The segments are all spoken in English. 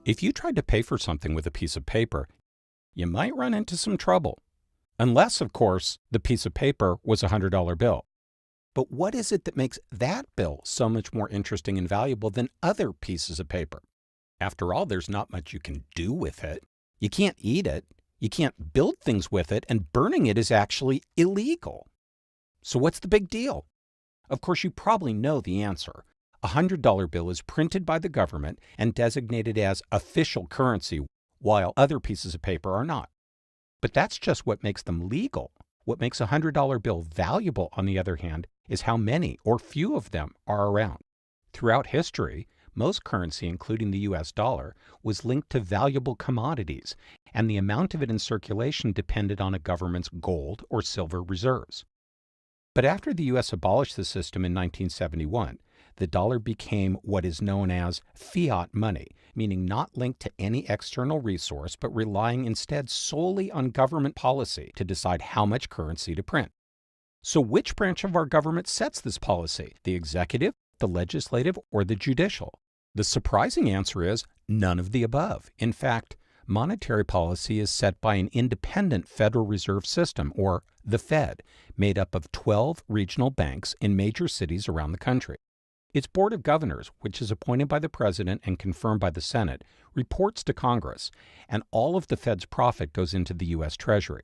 If you tried to pay for something with a piece of paper, you might run into some trouble. Unless, of course, the piece of paper was a $100 bill. But what is it that makes that bill so much more interesting and valuable than other pieces of paper? After all, there's not much you can do with it. You can't eat it. You can't build things with it, and burning it is actually illegal. So what's the big deal? Of course, you probably know the answer. A $100 bill is printed by the government and designated as official currency, while other pieces of paper are not. But that's just what makes them legal. What makes a $100 bill valuable, on the other hand, is how many or few of them are around. Throughout history, most currency, including the US dollar, was linked to valuable commodities, and the amount of it in circulation depended on a government's gold or silver reserves. But after the US abolished the system in 1971, the dollar became what is known as fiat money, meaning not linked to any external resource, but relying instead solely on government policy to decide how much currency to print. So which branch of our government sets this policy? The executive, the legislative, or the judicial? The surprising answer is none of the above. In fact, monetary policy is set by an independent Federal Reserve System, or the Fed, made up of 12 regional banks in major cities around the country. Its Board of Governors, which is appointed by the President and confirmed by the Senate, reports to Congress, and all of the Fed's profit goes into the U.S. Treasury.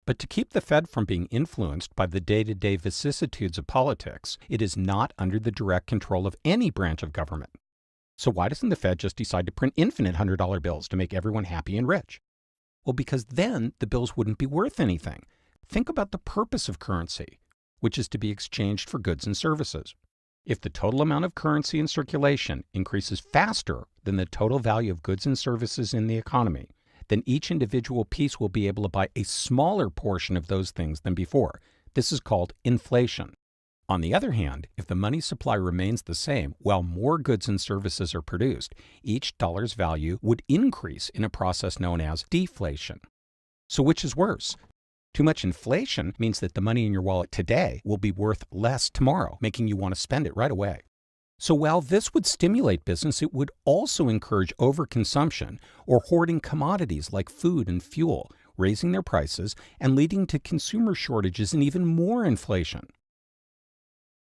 But to keep the Fed from being influenced by the day-to-day vicissitudes of politics, it is not under the direct control of any branch of government. So why doesn't the Fed just decide to print infinite $100 bills to make everyone happy and rich? Well, because then the bills wouldn't be worth anything. Think about the purpose of currency, which is to be exchanged for goods and services. If the total amount of currency in circulation increases faster than the total value of goods and services in the economy, then each individual piece will be able to buy a smaller portion of those things than before. This is called inflation. On the other hand, if the money supply remains the same while more goods and services are produced, each dollar's value would increase in a process known as deflation. So which is worse? Too much inflation means that the money in your wallet today will be worth less tomorrow, making you want to spend it right away. So while this would stimulate business, it would also encourage overconsumption or hoarding commodities like food and fuel, raising their prices and leading to consumer shortages and even more inflation.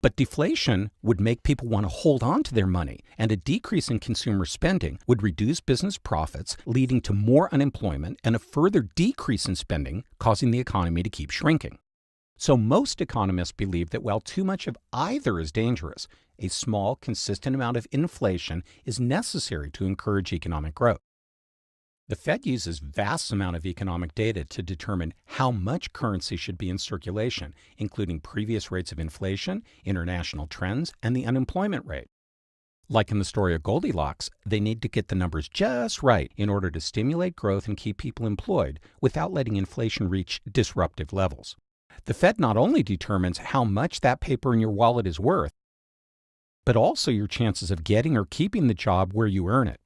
But deflation would make people want to hold on to their money, and a decrease in consumer spending would reduce business profits, leading to more unemployment and a further decrease in spending, causing the economy to keep shrinking. So most economists believe that while too much of either is dangerous, a small, consistent amount of inflation is necessary to encourage economic growth. The Fed uses vast amount of economic data to determine how much currency should be in circulation, including previous rates of inflation, international trends, and the unemployment rate. Like in the story of Goldilocks, they need to get the numbers just right in order to stimulate growth and keep people employed without letting inflation reach disruptive levels. The Fed not only determines how much that paper in your wallet is worth, but also your chances of getting or keeping the job where you earn it.